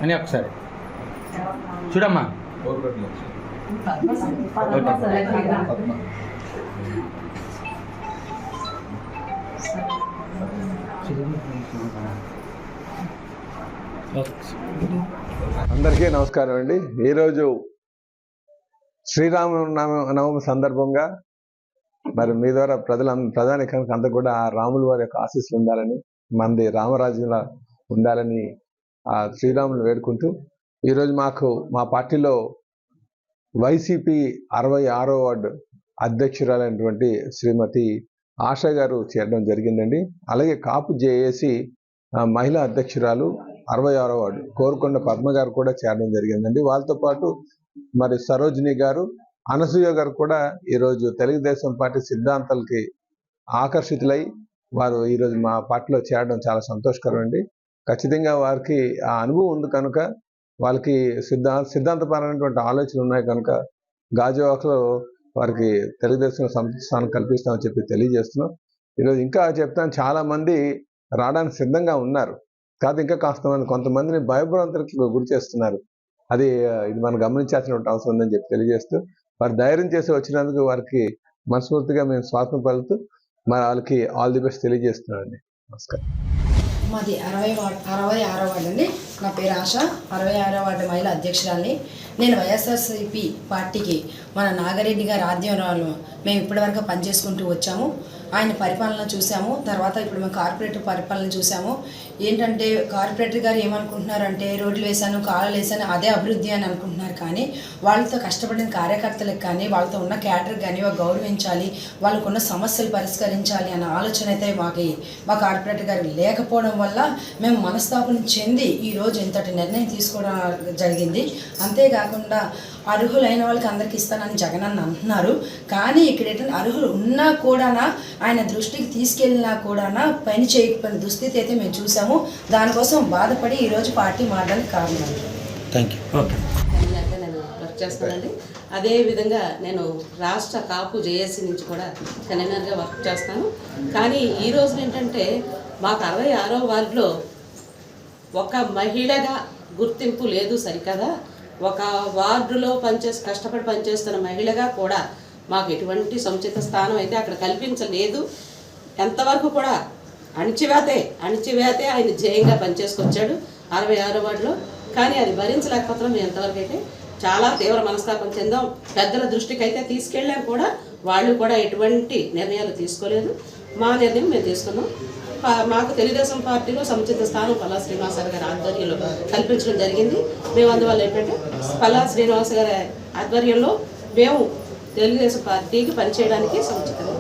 అని ఒకసారి చూడమ్మా. అందరికీ నమస్కారం అండి. ఈరోజు శ్రీరామనవమి సందర్భంగా మరి మీ ద్వారా ప్రధానికానికి అంతా కూడా రాముల వారి యొక్క ఆశీస్సులు ఉండాలని, మనది రామరాజ్యంలో ఉండాలని ఆ శ్రీరాముని వేడుకుంటూ ఈరోజు మా పార్టీలో వైసీపీ 66వ వార్డు అధ్యక్షురాలైనటువంటి శ్రీమతి ఆశ గారు చేరడం జరిగిందండి. అలాగే కాపు జేఏసీ మహిళా అధ్యక్షురాలు 66వ వార్డు కోరుకొండ పద్మ గారు కూడా చేరడం జరిగిందండి. వాళ్ళతో పాటు మరి సరోజిని గారు, అనసూయ గారు కూడా ఈరోజు తెలుగుదేశం పార్టీ సిద్ధాంతాలకి ఆకర్షితులై వారు ఈరోజు మా పార్టీలో చేరడం చాలా సంతోషకరం అండి. ఖచ్చితంగా వారికి ఆ అనుభవం ఉంది కనుక, వాళ్ళకి సిద్ధాంతపరమైనటువంటి ఆలోచనలు ఉన్నాయి కనుక గాజువాకలో వారికి తెలుగుదేశం స్థానం కల్పిస్తామని చెప్పి తెలియజేస్తున్నాం. ఈరోజు ఇంకా చెప్తాను, చాలా మంది రావడానికి సిద్ధంగా ఉన్నారు కాదు, ఇంకా కొంతమందిని భయభ్రాంతులకు గురి చేస్తున్నారు. ఇది మనం గమనించాల్సినటువంటి అవసరం ఉందని చెప్పి తెలియజేస్తూ, వారు ధైర్యం చేసి వచ్చినందుకు వారికి మనస్ఫూర్తిగా మేము స్వాగతం పలుకుతూ మరి వాళ్ళకి ఆల్ ది బెస్ట్ తెలియజేస్తున్నానండి. నమస్కారం. మాది 66వ వార్డు అండి. నా పేరు ఆశ, 66వ వార్డు మహిళా అధ్యక్షురాలిని. నేను వైఎస్ఆర్సీపీ పార్టీకి మన నాగిరెడ్డి గారి ఆధ్వర్యంలో మేము ఇప్పటివరకు పనిచేసుకుంటూ వచ్చాము. ఆయన పరిపాలన చూసాము. తర్వాత ఇప్పుడు మేము కార్పొరేటర్ పరిపాలన చూసాము. ఏంటంటే కార్పొరేటర్ గారు ఏమనుకుంటున్నారంటే రోడ్లు వేశాను, కాలువలు వేశాను, అదే అభివృద్ధి అని అనుకుంటున్నారు. కానీ వాళ్ళతో కష్టపడిన కార్యకర్తలకు కానీ, వాళ్ళతో ఉన్న క్యాడర్కి కానీ గౌరవించాలి, వాళ్ళకున్న సమస్యలు పరిష్కరించాలి అన్న ఆలోచన అయితే మా కార్పొరేటర్ గారికి లేకపోవడం వల్ల మేము మనస్తాపం చెంది ఈరోజు ఇంతటి నిర్ణయం తీసుకోవడం జరిగింది. అంతేకాకుండా అర్హులైన వాళ్ళకి అందరికి ఇస్తానని జగన్ అన్న అంటున్నారు. కానీ ఇక్కడ ఏంటంటే అర్హులు ఉన్నా కూడా ఆయన దృష్టికి తీసుకెళ్ళినా కూడా పని చేయకపోయిన దుస్థితి అయితే మేము చూసాము. దానికోసం బాధపడి ఈరోజు పార్టీ మారడానికి కారణం. Thank you. ఓకే, నేను వర్క్ చేస్తానండి. అదేవిధంగా నేను రాష్ట్ర కాపు జేఏసీ నుంచి కూడా కన్వీనర్గా వర్క్ చేస్తాను. కానీ ఈరోజు ఏంటంటే మాకు 66వ వార్డులో ఒక మహిళగా గుర్తింపు లేదు సరికదా. ఒక వార్డులో కష్టపడి పనిచేస్తున్న మహిళగా కూడా మాకు ఎటువంటి సముచిత స్థానం అయితే అక్కడ కల్పించలేదు. ఎంతవరకు కూడా అణిచివేతే ఆయన జయంగా పనిచేసుకొచ్చాడు 66వ వార్డులో. కానీ అది భరించలేకపోతున్నాం. మేము ఎంతవరకు అయితే చాలా తీవ్ర మనస్తాపం చెందాం. పెద్దల దృష్టికి అయితే తీసుకెళ్ళాం కూడా, వాళ్ళు కూడా ఎటువంటి నిర్ణయాలు తీసుకోలేదు. మా నిర్ణయం మేము తీసుకున్నాం. మాకు తెలుగుదేశం పార్టీలో సముచిత స్థానం పల్లా శ్రీనివాస గారి ఆధ్వర్యంలో కల్పించడం జరిగింది. మేము అందువల్ల ఏంటంటే పల్లా శ్రీనివాస గారి ఆధ్వర్యంలో మేము తెలుగుదేశం పార్టీకి పనిచేయడానికి సముచితంగా